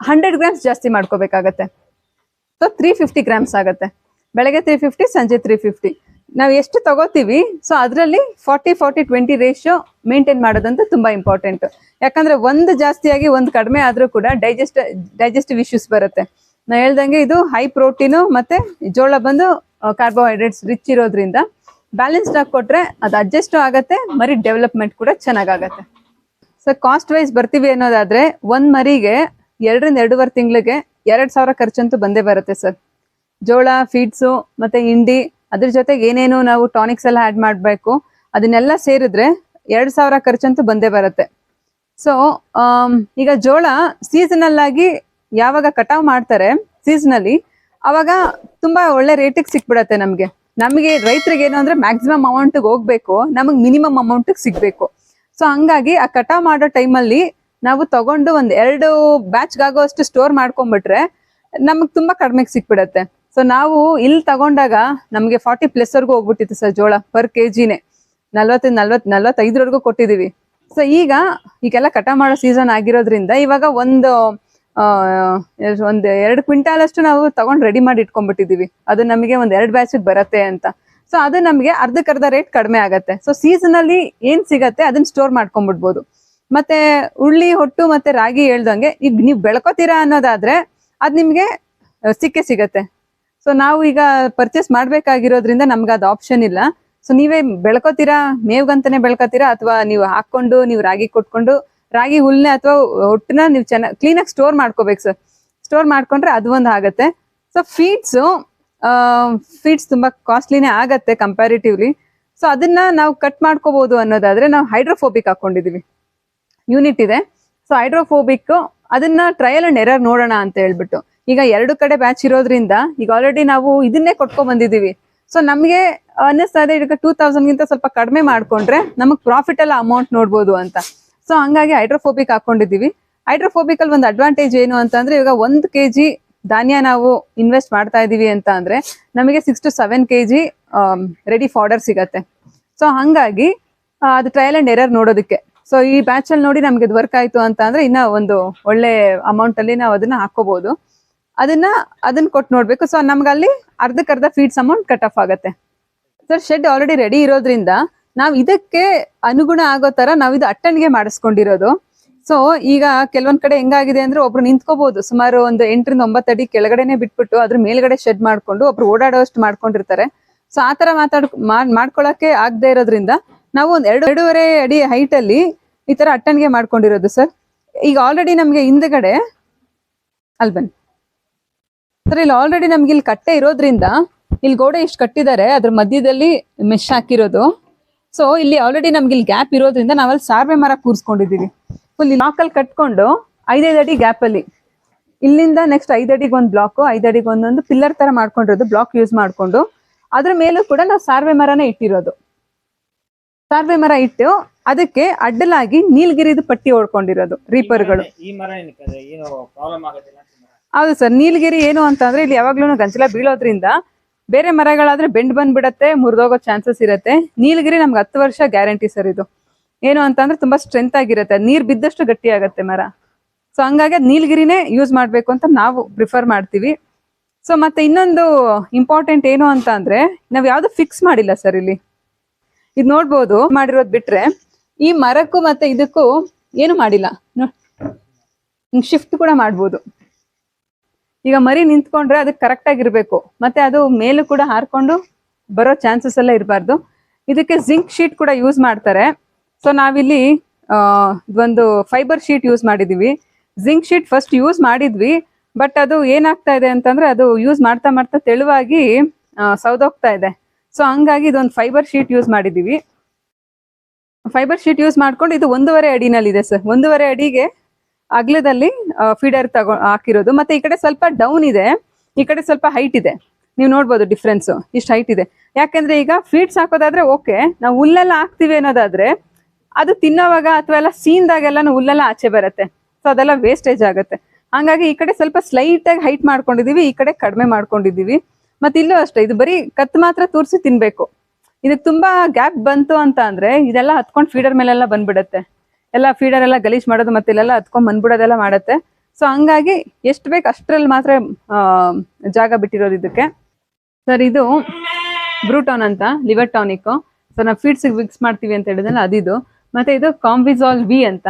100 ಗ್ರಾಮ್ಸ್ ಜಾಸ್ತಿ ಮಾಡ್ಕೋಬೇಕಾಗತ್ತೆ. ಸೊ 350 ಗ್ರಾಮ್ಸ್ ಆಗತ್ತೆ. ಬೆಳಗ್ಗೆ 350, ಸಂಜೆ 350. ನಾವು ಎಷ್ಟು ತಗೋತೀವಿ ಸೊ ಅದರಲ್ಲಿ 40-40-20 ರೇಷಿಯೋ ಮೇಂಟೈನ್ ಮಾಡೋದಂತ ತುಂಬಾ ಇಂಪಾರ್ಟೆಂಟ್. ಯಾಕಂದ್ರೆ ಒಂದು ಜಾಸ್ತಿಯಾಗಿ ಒಂದು ಕಡಿಮೆ ಆದ್ರೂ ಕೂಡ ಡೈಜೆಸ್ಟಿವ್ ಇಶ್ಯೂಸ್ ಬರುತ್ತೆ. ನಾ ಹೇಳ್ದಂಗೆ ಇದು ಹೈ ಪ್ರೋಟೀನು ಮತ್ತೆ ಜೋಳ ಬಂದು ಕಾರ್ಬೋಹೈಡ್ರೇಟ್ಸ್ ರಿಚ್ ಇರೋದ್ರಿಂದ ಬ್ಯಾಲೆನ್ಸ್ಡ್ ಆಗಿ ಕೊಟ್ರೆ ಅದು ಅಡ್ಜಸ್ಟ್ ಆಗತ್ತೆ, ಮರಿ ಡೆವಲಪ್ಮೆಂಟ್ ಕೂಡ ಚೆನ್ನಾಗಾಗತ್ತೆ. ಸೊ ಕಾಸ್ಟ್ ವೈಸ್ ಬರ್ತೀವಿ ಅನ್ನೋದಾದ್ರೆ ಒಂದ್ ಮರಿಗೆ 2ರಿಂದ 2.5 ತಿಂಗಳಿಗೆ 2,000 ಖರ್ಚಂತೂ ಬಂದೇ ಬರುತ್ತೆ ಸರ್. ಜೋಳ, ಫೀಡ್ಸು ಮತ್ತೆ ಹಿಂಡಿ, ಅದ್ರ ಜೊತೆಗೆ ಏನೇನು ನಾವು ಟಾನಿಕ್ಸ್ ಎಲ್ಲ ಆಡ್ ಮಾಡ್ಬೇಕು, ಅದನ್ನೆಲ್ಲ ಸೇರಿದ್ರೆ 2,000 ಖರ್ಚಂತೂ ಬಂದೇ ಬರುತ್ತೆ. ಸೊ ಈಗ ಜೋಳ ಸೀಸನಲ್ ಆಗಿ ಯಾವಾಗ ಕಟಾವ್ ಮಾಡ್ತಾರೆ ಸೀಸನಲ್ಲಿ, ಅವಾಗ ತುಂಬಾ ಒಳ್ಳೆ ರೇಟಿಗೆ ಸಿಕ್ಬಿಡತ್ತೆ ನಮಗೆ ರೈತರಿಗೆ ಏನು ಅಂದ್ರೆ ಮ್ಯಾಕ್ಸಿಮಮ್ ಅಮೌಂಟ್ಗೆ ಹೋಗ್ಬೇಕು, ನಮಗೆ ಮಿನಿಮಮ್ ಅಮೌಂಟ್ಗೆ ಸಿಗ್ಬೇಕು. ಸೊ ಹಂಗಾಗಿ ಆ ಕಟಾವ್ ಮಾಡೋ ಟೈಮಲ್ಲಿ ನಾವು ತಗೊಂಡು 1-2 ಬ್ಯಾಚ್ಗಾಗೋ ಅಷ್ಟು ಸ್ಟೋರ್ ಮಾಡ್ಕೊಂಡ್ಬಿಟ್ರೆ ನಮಗ್ ತುಂಬಾ ಕಡಿಮೆಗೆ ಸಿಕ್ಬಿಡತ್ತೆ. ಸೊ ನಾವು ಇಲ್ಲಿ ತಗೊಂಡಾಗ ನಮ್ಗೆ 40+ ಹೋಗ್ಬಿಟ್ಟಿತ್ತು ಸರ್ ಜೋಳ ಪರ್ ಕೆಜಿನೇ, 40-45 ಕೊಟ್ಟಿದೀವಿ. ಸೊ ಈಗೆಲ್ಲ ಕಟಾವ್ ಮಾಡೋ ಸೀಸನ್ ಆಗಿರೋದ್ರಿಂದ ಇವಾಗ ಒಂದು 2 ಕ್ವಿಂಟಾಲ್ ಅಷ್ಟು ನಾವು ತಗೊಂಡ್ ರೆಡಿ ಮಾಡಿ ಇಟ್ಕೊಂಡ್ಬಿಟ್ಟಿದೀವಿ. ಅದು ನಮಗೆ 2 ಬ್ಯಾಚ್ ಬರತ್ತೆ ಅಂತ. ಸೊ ಅದು ನಮಗೆ ಅರ್ಧಕ್ಕರ್ಧ ರೇಟ್ ಕಡಿಮೆ ಆಗತ್ತೆ. ಸೊ ಸೀಸನಲ್ಲಿ ಏನ್ ಸಿಗತ್ತೆ ಅದನ್ನ ಸ್ಟೋರ್ ಮಾಡ್ಕೊಂಡ್ಬಿಡ್ಬೋದು. ಮತ್ತೆ ಉಳ್ಳಿ ಹೊಟ್ಟು ಮತ್ತೆ ರಾಗಿ ಹೇಳ್ದಂಗೆ ಈಗ ನೀವು ಬೆಳ್ಕೋತೀರಾ ಅನ್ನೋದಾದ್ರೆ ಅದ್ ನಿಮ್ಗೆ ಸಿಗತ್ತೆ. ಸೊ ನಾವು ಈಗ ಪರ್ಚೇಸ್ ಮಾಡ್ಬೇಕಾಗಿರೋದ್ರಿಂದ ನಮ್ಗೆ ಅದು ಆಪ್ಷನ್ ಇಲ್ಲ. ಸೊ ನೀವೇ ಬೆಳ್ಕೋತೀರಾ, ಮೇವ್ಗಂತಾನೆ ಬೆಳ್ಕೋತೀರಾ, ಅಥವಾ ನೀವು ಹಾಕೊಂಡು ನೀವು ರಾಗಿ ಕೊಟ್ಕೊಂಡು ರಾಗಿ ಹುಲ್ನೆ ಅಥವಾ ಹೊಟ್ಟನ್ನ ನೀವು ಚೆನ್ನಾಗಿ ಕ್ಲೀನಾಗಿ ಸ್ಟೋರ್ ಮಾಡ್ಕೋಬೇಕು ಸರ್. ಸ್ಟೋರ್ ಮಾಡ್ಕೊಂಡ್ರೆ ಅದು ಒಂದು ಆಗತ್ತೆ. ಸೊ ಫೀಡ್ಸ್ ತುಂಬಾ ಕಾಸ್ಟ್ಲಿನೇ ಆಗತ್ತೆ ಕಂಪ್ಯಾರಿಟಿವ್ಲಿ. ಸೊ ಅದನ್ನ ನಾವು ಕಟ್ ಮಾಡ್ಕೋಬಹುದು ಅನ್ನೋದಾದ್ರೆ ನಾವು ಹೈಡ್ರೋಫೋಬಿಕ್ ಹಾಕೊಂಡಿದೀವಿ, ಯೂನಿಟ್ ಇದೆ. ಸೊ ಹೈಡ್ರೋಫೋಬಿಕ್ ಅದನ್ನ ಟ್ರಯಲ್ ಅಂಡ್ ಎರರ್ ನೋಡೋಣ ಅಂತ ಹೇಳ್ಬಿಟ್ಟು ಈಗ 2 ಕಡೆ ಬ್ಯಾಚ್ ಇರೋದ್ರಿಂದ ಈಗ ಆಲ್ರೆಡಿ ನಾವು ಇದನ್ನೇ ಕೊಟ್ಕೊಂಡ್ ಬಂದಿದೀವಿ. ಸೊ ನಮ್ಗೆ ಅನ್ನಿಸ್ತಾ ಇದೆ ಈಗ 2000ಗಿಂತ ಸ್ವಲ್ಪ ಕಡಿಮೆ ಮಾಡ್ಕೊಂಡ್ರೆ ನಮಗೆ ಪ್ರಾಫಿಟ್ ಎಲ್ಲ ಅಮೌಂಟ್ ನೋಡ್ಬೋದು ಅಂತ. ಸೊ ಹಂಗಾಗಿ ಹೈಡ್ರೋಫೋಬಿಕ್ ಹಾಕೊಂಡಿದೀವಿ. ಹೈಡ್ರೋಫೋಬಿಕ್ ಅಲ್ಲಿ ಒಂದು ಅಡ್ವಾಂಟೇಜ್ ಏನು ಅಂತಂದ್ರೆ ಇವಾಗ 1 kg ಧಾನ್ಯ ನಾವು ಇನ್ವೆಸ್ಟ್ ಮಾಡ್ತಾ ಇದೀವಿ ಅಂತ ಅಂದ್ರೆ ನಮಗೆ 6 to 7 kg ರೆಡಿ ಫಾರ್ಡರ್ ಸಿಗತ್ತೆ. ಸೊ ಹಂಗಾಗಿ ಅದು ಟ್ರಯಲ್ ಅಂಡ್ ಎರರ್ ನೋಡೋದಕ್ಕೆ. ಸೊ ಈ ಬ್ಯಾಚ್ ಅಲ್ಲಿ ನೋಡಿ ನಮ್ಗೆ ಇದು ವರ್ಕ್ ಆಯ್ತು ಅಂತ ಅಂದ್ರೆ ಇನ್ನ ಒಂದು ಒಳ್ಳೆ ಅಮೌಂಟ್ ಅಲ್ಲಿ ನಾವು ಅದನ್ನ ಹಾಕೋಬಹುದು. ಅದನ್ನ ಕೊಟ್ಟು ನೋಡ್ಬೇಕು. ಸೊ ನಮ್ಗೆ ಅಲ್ಲಿ ಅರ್ಧಕ್ಕರ್ಧ ಫೀಡ್ಸ್ ಅಮೌಂಟ್ ಕಟ್ ಆಫ್ ಆಗತ್ತೆ. ಸರ್ ಶೆಡ್ ಆಲ್ರೆಡಿ ರೆಡಿ ಇರೋದ್ರಿಂದ ನಾವು ಇದಕ್ಕೆ ಅನುಗುಣ ಆಗೋ ತರ ನಾವು ಇದು ಅಟ್ಟಣಿಗೆ ಮಾಡಿಸ್ಕೊಂಡಿರೋದು. ಸೊ ಈಗ ಕೆಲವೊಂದ್ ಕಡೆ ಹೆಂಗಾಗಿದೆ ಅಂದ್ರೆ ಒಬ್ರು ನಿಂತ್ಕೋಬಹುದು, ಸುಮಾರು ಒಂದು 8 ರಿಂದ 9 ಅಡಿ ಕೆಳಗಡೆನೆ ಬಿಟ್ಬಿಟ್ಟು ಅದ್ರ ಮೇಲ್ಗಡೆ ಶೆಡ್ ಮಾಡ್ಕೊಂಡು ಒಬ್ರು ಓಡಾಡೋಷ್ಟು ಮಾಡ್ಕೊಂಡಿರ್ತಾರೆ. ಸೊ ಆತರ ಮಾಡ್ಕೊಳಕ್ಕೆ ಆಗದೆ ಇರೋದ್ರಿಂದ ನಾವು ಒಂದ್ 2.5 ಅಡಿ ಹೈಟ್ ಅಲ್ಲಿ ಈ ತರ ಅಟ್ಟಣಿಗೆ ಮಾಡ್ಕೊಂಡಿರೋದು ಸರ್. ಈಗ ಆಲ್ರೆಡಿ ನಮ್ಗೆ ಹಿಂದ್ಗಡೆ ಅಲ್ಲಿ ಬನ್ನಿ ಸರ್, ಇಲ್ಲಿ ಆಲ್ರೆಡಿ ನಮ್ಗೆ ಇಲ್ಲಿ ಕಟ್ಟೆ ಇರೋದ್ರಿಂದ ಇಲ್ಲಿ ಗೋಡೆ ಇಷ್ಟು ಕಟ್ಟಿದ್ದಾರೆ, ಅದ್ರ ಮಧ್ಯದಲ್ಲಿ ಮೆಶ್ ಹಾಕಿರೋದು. ಸೊ ಇಲ್ಲಿ ಆಲ್ರೆಡಿ ನಮ್ಗೆ ಇಲ್ಲಿ ಗ್ಯಾಪ್ ಇರೋದ್ರಿಂದ ನಾವಲ್ಲಿ ಸಾರ್ವೆ ಮರ ಕೂರ್ಸ್ಕೊಂಡಿದೀವಿ. ಫುಲ್ ಲಾಕಲ್ಲಿ ಕಟ್ಕೊಂಡು 5 ಅಡಿ ಗ್ಯಾಪ್ ಅಲ್ಲಿ ಇಲ್ಲಿಂದ ನೆಕ್ಸ್ಟ್ 5 ಅಡಿಗೆ ಒಂದು ಬ್ಲಾಕ್, 5 ಅಡಿಗೆ ಒಂದೊಂದು ಪಿಲ್ಲರ್ ತರ ಮಾಡ್ಕೊಂಡಿರೋದು, ಬ್ಲಾಕ್ ಯೂಸ್ ಮಾಡ್ಕೊಂಡು ಅದ್ರ ಮೇಲೂ ಕೂಡ ನಾವು ಸಾರ್ವೆ ಮರನ ಇಟ್ಟಿರೋದು. ಸಾರ್ವೆ ಮರ ಇಟ್ಟು ಅದಕ್ಕೆ ಅಡ್ಡಲಾಗಿ ನೀಲಗಿರಿದು ಪಟ್ಟಿ ಹೊಡ್ಕೊಂಡಿರೋದು ರೀಪರ್ಗಳು. ಈ ಮರ ಏನು ಪ್ರಾಬ್ಲಮ್ ಆಗೋದಿಲ್ಲ. ಹೌದು ಸರ್, ನೀಲಗಿರಿ ಏನು ಅಂತಂದ್ರೆ ಇಲ್ಲಿ ಯಾವಾಗ್ಲೂ ಗಂಜಲ ಬೀಳೋದ್ರಿಂದ ಬೇರೆ ಮರಗಳಾದ್ರೆ ಬೆಂಡ್ ಬಂದ್ಬಿಡತ್ತೆ, ಮುರಿದೋಗೋ ಚಾನ್ಸಸ್ ಇರತ್ತೆ. ನೀಲಗಿರಿ ನಮ್ಗೆ 10 ವರ್ಷ ಗ್ಯಾರಂಟಿ ಸರ್. ಇದು ಏನು ಅಂತಂದ್ರೆ ತುಂಬಾ ಸ್ಟ್ರೆಂತ್ ಆಗಿರುತ್ತೆ, ನೀರ್ ಬಿದ್ದಷ್ಟು ಗಟ್ಟಿ ಆಗತ್ತೆ ಮರ. ಸೊ ಹಂಗಾಗಿ ಅದ್ ನೀಲಗಿರಿನೇ ಯೂಸ್ ಮಾಡ್ಬೇಕು ಅಂತ ನಾವು ಪ್ರಿಫರ್ ಮಾಡ್ತೀವಿ. ಸೊ ಮತ್ತೆ ಇನ್ನೊಂದು ಇಂಪಾರ್ಟೆಂಟ್ ಏನು ಅಂತ ಅಂದ್ರೆ ನಾವ್ ಯಾವ್ದು ಫಿಕ್ಸ್ ಮಾಡಿಲ್ಲ ಸರ್. ಇಲ್ಲಿ ಇದು ನೋಡ್ಬೋದು ಮಾಡಿರೋದ್ ಬಿಟ್ರೆ ಈ ಮರಕ್ಕೂ ಮತ್ತೆ ಇದಕ್ಕೂ ಏನು ಮಾಡಿಲ್ಲ. ಶಿಫ್ಟ್ ಕೂಡ ಮಾಡ್ಬೋದು. ಈಗ ಮರಿ ನಿಂತ್ಕೊಂಡ್ರೆ ಅದಕ್ಕೆ ಕರೆಕ್ಟ್ ಆಗಿರ್ಬೇಕು, ಮತ್ತೆ ಅದು ಮೇಲೂ ಕೂಡ ಹಾರ್ಕೊಂಡು ಬರೋ ಚಾನ್ಸಸ್ ಎಲ್ಲ ಇರಬಾರ್ದು. ಇದಕ್ಕೆ ಜಿಂಕ್ ಶೀಟ್ ಕೂಡ ಯೂಸ್ ಮಾಡ್ತಾರೆ. ಸೊ ನಾವಿಲ್ಲಿ ಒಂದು ಫೈಬರ್ ಶೀಟ್ ಯೂಸ್ ಮಾಡಿದೀವಿ. ಜಿಂಕ್ ಶೀಟ್ ಫಸ್ಟ್ ಯೂಸ್ ಮಾಡಿದ್ವಿ, ಬಟ್ ಅದು ಏನಾಗ್ತಾ ಇದೆ ಅಂತಂದ್ರೆ ಅದು ಯೂಸ್ ಮಾಡ್ತಾ ಮಾಡ್ತಾ ತೆಳುವಾಗಿ ಸೌದೋಗ್ತಾ ಇದೆ. ಸೊ ಹಂಗಾಗಿ ಇದೊಂದು ಫೈಬರ್ ಶೀಟ್ ಯೂಸ್ ಮಾಡಿದೀವಿ. ಫೈಬರ್ ಶೀಟ್ ಯೂಸ್ ಮಾಡ್ಕೊಂಡು ಇದು 1.5 ಅಡಿನಲ್ಲಿ ಇದೆ ಸರ್. 1.5 ಅಡಿಗೆ ಅಗ್ಲದಲ್ಲಿ ಫೀಡರ್ ಹಾಕಿರೋದು. ಮತ್ತೆ ಈ ಕಡೆ ಸ್ವಲ್ಪ ಡೌನ್ ಇದೆ, ಈ ಕಡೆ ಸ್ವಲ್ಪ ಹೈಟ್ ಇದೆ. ನೀವು ನೋಡ್ಬೋದು ಡಿಫ್ರೆನ್ಸ್, ಇಷ್ಟು ಹೈಟ್ ಇದೆ. ಯಾಕಂದ್ರೆ ಈಗ ಫೀಡ್ಸ್ ಹಾಕೋದಾದ್ರೆ ಓಕೆ, ನಾವು ಹುಲ್ಲೆಲ್ಲ ಹಾಕ್ತಿವಿ ಅನ್ನೋದಾದ್ರೆ ಅದು ತಿನ್ನೋವಾಗ ಅಥವಾ ಎಲ್ಲ ಸೀನ್ದಾಗೆಲ್ಲ ಹುಲ್ಲೆಲ್ಲ ಆಚೆ ಬರುತ್ತೆ. ಸೊ ಅದೆಲ್ಲ ವೇಸ್ಟೇಜ್ ಆಗುತ್ತೆ. ಹಂಗಾಗಿ ಈ ಕಡೆ ಸ್ವಲ್ಪ ಸ್ಲೈಟ್ ಆಗಿ ಹೈಟ್ ಮಾಡ್ಕೊಂಡಿದೀವಿ, ಈ ಕಡೆ ಕಡಿಮೆ ಮಾಡ್ಕೊಂಡಿದೀವಿ. ಮತ್ತೆ ಇಲ್ಲೂ ಅಷ್ಟೇ, ಇದು ಬರೀ ಕತ್ ಮಾತ್ರ ತೂರ್ಸಿ ತಿನ್ಬೇಕು. ಇದಕ್ಕೆ ತುಂಬಾ ಗ್ಯಾಪ್ ಬಂತು ಅಂತ ಅಂದ್ರೆ ಇದೆಲ್ಲ ಹತ್ಕೊಂಡು ಫೀಡರ್ ಮೇಲೆಲ್ಲ ಬಂದ್ಬಿಡತ್ತೆ. ಎಲ್ಲ ಫೀಡರ್ ಎಲ್ಲ ಗಲೀಜ್ ಮಾಡೋದು ಮತ್ತೆ ಇಲ್ಲೆಲ್ಲ ಹತ್ಕೊಂಡ್ ಬಂದ್ಬಿಡೋದೆಲ್ಲ ಮಾಡತ್ತೆ. ಸೊ ಹಂಗಾಗಿ ಎಷ್ಟು ಬೇಕು ಅಷ್ಟ್ರಲ್ಲಿ ಮಾತ್ರ ಜಾಗ ಬಿಟ್ಟಿರೋದು ಇದಕ್ಕೆ. ಸರ್ ಇದು ಬ್ರೂಟಾನ್ ಅಂತ ಲಿವರ್ ಟಾನಿಕ್. ಸೊ ನಾವು ಫೀಡ್ಸ್ ಮಿಕ್ಸ್ ಮಾಡ್ತೀವಿ ಅಂತ ಹೇಳಿದ್ನಲ್ಲ ಅದಿದು. ಮತ್ತೆ ಇದು ಕಾಂಬಿಜಾಲ್ ವಿ ಅಂತ.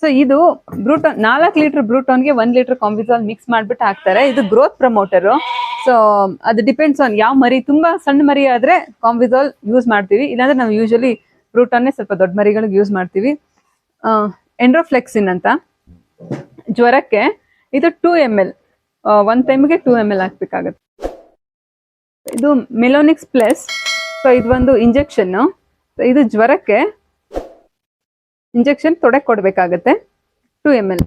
ಸೊ ಇದು ಬ್ರೂಟಾನ್ 4 ಲೀಟರ್ ಬ್ರೂಟಾನ್ಗೆ 1 ಲೀಟರ್ ಕಾಂಬಿಜಾಲ್ ಮಿಕ್ಸ್ ಮಾಡ್ಬಿಟ್ಟು ಹಾಕ್ತಾರೆ. ಇದು ಗ್ರೋತ್ ಪ್ರಮೋಟರ್. ಸೊ ಅದು ಡಿಪೆಂಡ್ಸ್ ಆನ್ ಯಾವ ಮರಿ. ತುಂಬಾ ಸಣ್ಣ ಮರಿ ಆದ್ರೆ ಕಾಂಬಿಜಾಲ್ ಯೂಸ್ ಮಾಡ್ತೀವಿ, ಇಲ್ಲಾಂದ್ರೆ ನಾವು ಯೂಶಲಿ ಬ್ರೂಟಾನ್ನೇ ಸ್ವಲ್ಪ ದೊಡ್ಡ ಮರಿಗಳಿಗೆ ಯೂಸ್ ಮಾಡ್ತೀವಿ. ಎಂಡ್ರೋಫ್ಲೆಕ್ಸಿನ್ ಅಂತ ಜ್ವರಕ್ಕೆ ಇದು 2 ml, 1 ಟೈಮ್ಗೆ 2 ml ಹಾಕ್ಬೇಕಾಗತ್ತೆ. ಇದು ಮೆಲೋನಿಕ್ಸ್ ಪ್ಲಸ್. ಸೊ ಇದು ಒಂದು ಇಂಜೆಕ್ಷನ್. ಇದು ಜ್ವರಕ್ಕೆ ಇಂಜೆಕ್ಷನ್ ತೊಡೆಗೆ ಕೊಡ್ಬೇಕಾಗತ್ತೆ, 2 ml.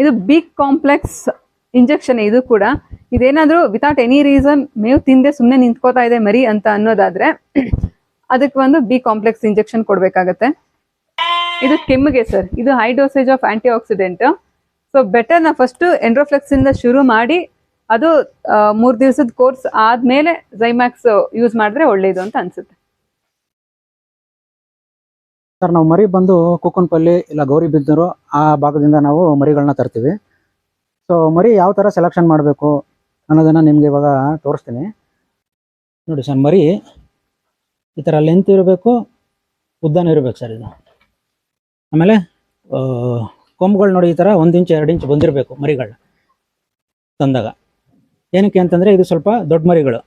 ಇದು ಬಿಗ್ ಕಾಂಪ್ಲೆಕ್ಸ್ ಇಂಜೆಕ್ಷನ್. ಇದು ಕೂಡ ಇದೇನಾದ್ರೂ ವಿತೌಟ್ ಎನಿ ರೀಸನ್ ಮೇವು ತಿಂದೆ ಸುಮ್ಮನೆ ನಿಂತ್ಕೋತಾ ಇದೆ ಮರಿ ಅಂತ ಅನ್ನೋದಾದ್ರೆ ಅದಕ್ಕೆ ಒಂದು ಬಿ ಕಾಂಪ್ಲೆಕ್ಸ್ ಇಂಜೆಕ್ಷನ್ ಕೊಡ್ಬೇಕಾಗತ್ತೆ. ಇದು ಕೆಮ್ಮಿಗೆ ಸರ್. ಇದು high dosage of antioxidant. So better ನಾ ಫಸ್ಟ್ ಎಂಡ್ರೋಫ್ಲೆಕ್ಸ್ ಇಂದ ಶುರು ಮಾಡಿ ಅದು 3 ದಿವಸದ ಕೋರ್ಸ್ ಆದ್ಮೇಲೆ ಝೈಮ್ಯಾಕ್ಸ್ ಯೂಸ್ ಮಾಡಿದ್ರೆ ಒಳ್ಳೇದು ಅಂತ ಅನ್ಸುತ್ತೆ ಸರ್. ನಾವು ಮರಿ ಬಂದು ಕುಕ್ಕನಪಲ್ಲಿ ಇಲ್ಲ ಗೌರಿಬಿದನೂರು ಆ ಭಾಗದಿಂದ ನಾವು ಮರಿಗಳನ್ನ ತರ್ತೀವಿ. ಸೊ ಮರಿ ಯಾವ ಥರ ಸೆಲೆಕ್ಷನ್ ಮಾಡಬೇಕು ಅನ್ನೋದನ್ನು ನಿಮಗೆ ಇವಾಗ ತೋರಿಸ್ತೀನಿ ನೋಡಿ ಸರ್. ಮರಿ ಈ ಥರ ಲೆಂತ್ ಇರಬೇಕು, ಉದ್ದನೂ ಇರಬೇಕು ಸರ್ ಇದು. ಆಮೇಲೆ ಕೊಂಬುಗಳು ನೋಡಿ ಈ ಥರ 1 ಇಂಚ್ 2 ಇಂಚ್ ಬಂದಿರಬೇಕು ಮರಿಗಳು ತಂದಾಗ. ಏನಕ್ಕೆ ಅಂತಂದರೆ ಇದು ಸ್ವಲ್ಪ ದೊಡ್ಡ ಮರಿಗಳು.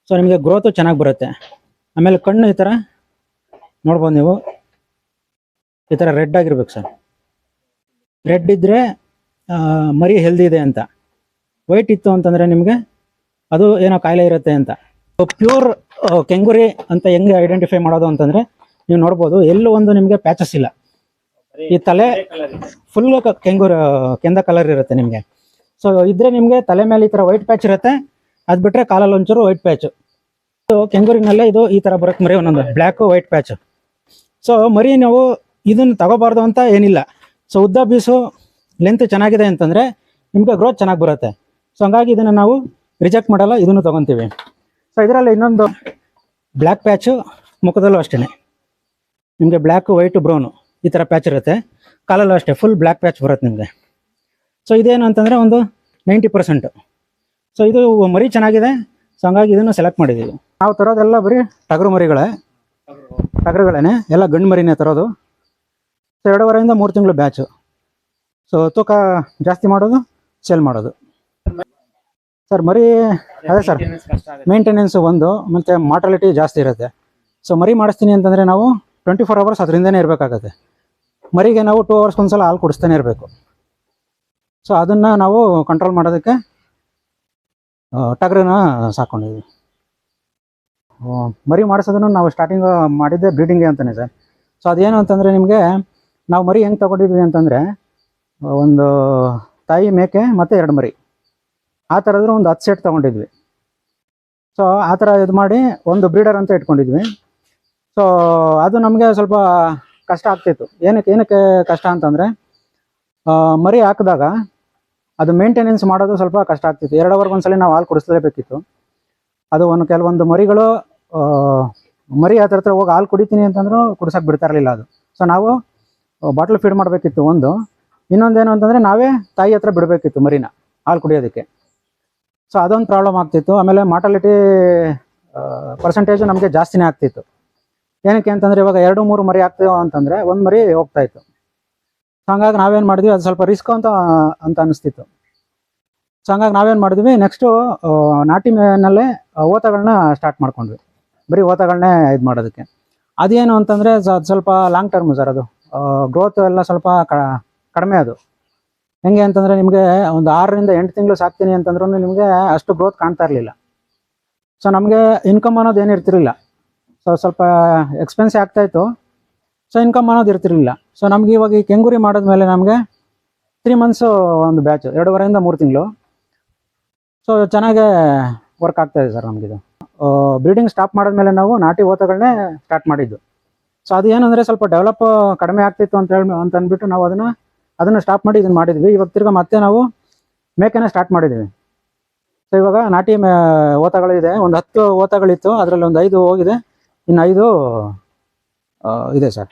ಸೊ ನಿಮಗೆ ಗ್ರೋತು ಚೆನ್ನಾಗಿ ಬರುತ್ತೆ. ಆಮೇಲೆ ಕಣ್ಣು ಈ ಥರ ನೋಡ್ಬೋದು ನೀವು, ಈ ಥರ ರೆಡ್ ಆಗಿರ್ಬೇಕು ಸರ್. ರೆಡ್ ಇದ್ದರೆ ಮರಿ ಹೆಲ್ದಿ ಇದೆ ಅಂತ. ವೈಟ್ ಇತ್ತು ಅಂತಂದರೆ ನಿಮಗೆ ಅದು ಏನೋ ಕಾಯಿಲೆ ಇರುತ್ತೆ ಅಂತ. ಪ್ಯೂರ್ ಕೆಂಗುರಿ ಅಂತ ಹೆಂಗೆ ಐಡೆಂಟಿಫೈ ಮಾಡೋದು ಅಂತಂದರೆ ನೀವು ನೋಡ್ಬೋದು, ಎಲ್ಲೂ ಒಂದು ನಿಮಗೆ ಪ್ಯಾಚಸ್ ಇಲ್ಲ. ಈ ತಲೆ ಫುಲ್ ಕೆಂದ ಕಲರ್ ಇರುತ್ತೆ ನಿಮಗೆ. ಸೊ ಇದ್ರೆ ನಿಮಗೆ ತಲೆ ಮೇಲೆ ಈ ಥರ ವೈಟ್ ಪ್ಯಾಚ್ ಇರುತ್ತೆ, ಅದು ಬಿಟ್ಟರೆ ಕಾಲಲ್ಲಿ ಒಂಚೂರು ವೈಟ್ ಪ್ಯಾಚು. ಸೊ ಕೆಂಗೂರಿನಲ್ಲೇ ಇದು ಈ ಥರ ಬರುತ್ತೆ ಮರಿ, ಒಂದೊಂದು ಬ್ಲ್ಯಾಕು ವೈಟ್ ಪ್ಯಾಚು. ಸೊ ಮರಿ ನಾವು ಇದನ್ನು ತಗೋಬಾರ್ದು ಅಂತ ಏನಿಲ್ಲ. ಸೊ ಉದ್ದ ಬೀಸು ಲೆಂತ್ ಚೆನ್ನಾಗಿದೆ ಅಂತಂದರೆ ನಿಮಗೆ ಗ್ರೋತ್ ಚೆನ್ನಾಗಿ ಬರುತ್ತೆ. ಸೊ ಹಂಗಾಗಿ ಇದನ್ನು ನಾವು ರಿಜೆಕ್ಟ್ ಮಾಡಲ್ಲ, ಇದನ್ನು ತೊಗೊತೀವಿ. ಸೊ ಇದರಲ್ಲಿ ಇನ್ನೊಂದು ಬ್ಲ್ಯಾಕ್ ಪ್ಯಾಚು, ಮುಖದಲ್ಲೂ ಅಷ್ಟೇ ನಿಮಗೆ ಬ್ಲ್ಯಾಕು ವೈಟು ಬ್ರೌನು ಈ ಥರ ಪ್ಯಾಚ್ ಇರುತ್ತೆ. ಕಾಲಲ್ಲೂ ಅಷ್ಟೇ ಫುಲ್ ಬ್ಲ್ಯಾಕ್ ಪ್ಯಾಚ್ ಬರುತ್ತೆ ನಿಮಗೆ. ಸೊ ಇದೇನು ಅಂತಂದರೆ ಒಂದು 90%. ಸೊ ಇದು ಮರಿ ಚೆನ್ನಾಗಿದೆ. ಸೊ ಹಂಗಾಗಿ ಇದನ್ನು ಸೆಲೆಕ್ಟ್ ಮಾಡಿದ್ದೀವಿ. ನಾವು ತರೋದೆಲ್ಲ ಬರೀ ಟಗರು ಟಗರುಗಳೇ, ಎಲ್ಲ ಗಂಡು ಮರಿನೇ ತರೋದು. ಸೊ 2.5 3 ತಿಂಗಳು ಬ್ಯಾಚು. ಸೊ ತೂಕ ಜಾಸ್ತಿ ಮಾಡೋದು, ಸೇಲ್ ಮಾಡೋದು. ಸರ್ ಮರಿ ಅದೇ ಸರ್, ಮೇಂಟೆನೆನ್ಸು ಒಂದು, ಮತ್ತು ಮಾರ್ಟಾಲಿಟಿ ಜಾಸ್ತಿ ಇರುತ್ತೆ. ಸೊ ಮರಿ ಮಾಡಿಸ್ತೀನಿ ಅಂತಂದರೆ ನಾವು 24 hours ಅದರಿಂದನೇ ಇರಬೇಕಾಗತ್ತೆ. ಮರಿಗೆ ನಾವು 2 hours ಒಂದ್ಸಲ ಹಾಲು ಕುಡಿಸ್ತಾನೆ ಇರಬೇಕು. ಸೊ ಅದನ್ನು ನಾವು ಕಂಟ್ರೋಲ್ ಮಾಡೋದಕ್ಕೆ ಟಗರನ್ನ ಸಾಕೊಂಡಿದ್ವಿ. ಮರಿ ಮಾಡಿಸೋದನ್ನು ನಾವು ಸ್ಟಾರ್ಟಿಂಗ್ ಮಾಡಿದ್ದೆ ಬ್ರೀಡಿಂಗ್ಗೆ ಅಂತಲೇ ಸರ್. ಸೊ ಅದೇನು ಅಂತಂದರೆ ನಿಮಗೆ ನಾವು ಮರಿ ಹೆಂಗೆ ತೊಗೊಂಡಿದ್ವಿ ಅಂತಂದರೆ, ಒಂದು ತಾಯಿ ಮೇಕೆ ಮತ್ತು 2 ಮರಿ ಆ ಥರದ್ರ ಒಂದು 10 ಸೆಟ್ ತೊಗೊಂಡಿದ್ವಿ. ಸೊ ಆ ಥರ ಇದು ಮಾಡಿ ಒಂದು ಬ್ರೀಡರ್ ಅಂತ ಇಟ್ಕೊಂಡಿದ್ವಿ. ಸೊ ಅದು ನಮಗೆ ಸ್ವಲ್ಪ ಕಷ್ಟ ಆಗ್ತಿತ್ತು. ಏನಕ್ಕೆ ಕಷ್ಟ ಅಂತಂದರೆ, ಮರಿ ಹಾಕಿದಾಗ ಅದು ಮೇಂಟೆನೆನ್ಸ್ ಮಾಡೋದು ಸ್ವಲ್ಪ ಕಷ್ಟ ಆಗ್ತಿತ್ತು. 2 hours ಒಂದ್ಸಲ ನಾವು ಹಾಲು ಕುಡಿಸ್ಲೇಬೇಕಿತ್ತು. ಅದು ಕೆಲವೊಂದು ಮರಿಗಳು ಮರಿ ಹತ್ರ ಹೋಗಿ ಹಾಲು ಕುಡಿತೀನಿ ಅಂತಂದ್ರೂ ಕುಡಿಸೋಕೆ ಬಿಡ್ತಾ ಇರಲಿಲ್ಲ ಅದು. ಸೊ ನಾವು ಬಾಟ್ಲ್ ಫೀಡ್ ಮಾಡಬೇಕಿತ್ತು ಒಂದು. ಇನ್ನೊಂದೇನು ಅಂತಂದರೆ ನಾವೇ ತಾಯಿ ಹತ್ರ ಬಿಡಬೇಕಿತ್ತು ಮರಿನ ಹಾಲು ಕುಡಿಯೋದಕ್ಕೆ. ಸೊ ಅದೊಂದು ಪ್ರಾಬ್ಲಮ್ ಆಗ್ತಿತ್ತು. ಆಮೇಲೆ ಮಾರ್ಟಾಲಿಟಿ ಪರ್ಸೆಂಟೇಜು ನಮಗೆ ಜಾಸ್ತಿನೇ ಆಗ್ತಿತ್ತು. ಏನಕ್ಕೆ ಅಂತಂದರೆ ಇವಾಗ 2-3 ಮರಿ ಆಗ್ತೀವೋ ಅಂತಂದರೆ ಒಂದು ಮರಿ ಹೋಗ್ತಾಯಿತ್ತು. ಸೊ ಹಂಗಾಗಿ ನಾವೇನು ಮಾಡಿದ್ವಿ, ಅದು ಸ್ವಲ್ಪ ರಿಸ್ಕ್ ಅಂತ ಅನಿಸ್ತಿತ್ತು. ಸೊ ಹಂಗಾಗಿ ನಾವೇನು ಮಾಡಿದ್ವಿ, ನೆಕ್ಸ್ಟು ನಾಟಿ ಮೇನಲ್ಲೇ ಓತಗಳನ್ನ ಸ್ಟಾರ್ಟ್ ಮಾಡ್ಕೊಂಡ್ವಿ. ಬರೀ ಓತಗಳನ್ನೇ ಇದು ಮಾಡೋದಕ್ಕೆ. ಅದೇನು ಅಂತಂದರೆ ಅದು ಸ್ವಲ್ಪ ಲಾಂಗ್ ಟರ್ಮ್ ಸರ್. ಅದು ಗ್ರೋತ್ ಎಲ್ಲ ಸ್ವಲ್ಪ ಕಡಿಮೆ. ಅದು ಹೆಂಗೆ ಅಂತಂದರೆ ನಿಮಗೆ ಒಂದು 6 ರಿಂದ 8 ತಿಂಗಳು ಸಾಕ್ತೀನಿ ಅಂತಂದ್ರೂ ನಿಮಗೆ ಅಷ್ಟು ಗ್ರೋತ್ ಕಾಣ್ತಾ ಇರಲಿಲ್ಲ. ಸೊ ನಮಗೆ ಇನ್ಕಮ್ ಅನ್ನೋದು ಏನು ಇರ್ತಿರಲಿಲ್ಲ. ಸೊ ಸ್ವಲ್ಪ ಎಕ್ಸ್ಪೆನ್ಸಿವ್ ಆಗ್ತಾಯಿತ್ತು. ಸೊ ಇನ್ಕಮ್ ಅನ್ನೋದು ಇರ್ತಿರಲಿಲ್ಲ. ಸೊ ನಮ್ಗೆ ಇವಾಗ ಈ ಕೆಂಗೂರಿ ಮಾಡಿದ್ಮೇಲೆ ನಮಗೆ 3 months ಒಂದು ಬ್ಯಾಚು, 2.5 ರಿಂದ 3 ತಿಂಗಳು. ಸೊ ಚೆನ್ನಾಗೇ ವರ್ಕ್ ಆಗ್ತಾಯಿದೆ ಸರ್ ನಮಗಿದು. ಬ್ರೀಡಿಂಗ್ ಸ್ಟಾಪ್ ಮಾಡಿದ್ಮೇಲೆ ನಾವು ನಾಟಿ ಓತಗಳನ್ನೇ ಸ್ಟಾರ್ಟ್ ಮಾಡಿದ್ದು. ಸೊ ಅದು ಏನಂದರೆ ಸ್ವಲ್ಪ ಡೆವಲಪ್ ಕಡಿಮೆ ಆಗ್ತಿತ್ತು ಅಂತ ಅಂದ್ಬಿಟ್ಟು ನಾವು ಅದನ್ನು ಸ್ಟಾಪ್ ಮಾಡಿ ಇದನ್ನು ಮಾಡಿದ್ವಿ. ಇವಾಗ ತಿರ್ಗಿ ಮತ್ತೆ ನಾವು ಮೇಕೆನೇ ಸ್ಟಾರ್ಟ್ ಮಾಡಿದ್ವಿ. ಸೊ ಇವಾಗ ನಾಟಿ ಓತಗಳಿದೆ. ಒಂದು 10 ಓತಗಳಿತ್ತು, ಅದರಲ್ಲಿ ಒಂದು 5 ಹೋಗಿದೆ, ಇನ್ನು 5 ಇದೆ ಸರ್.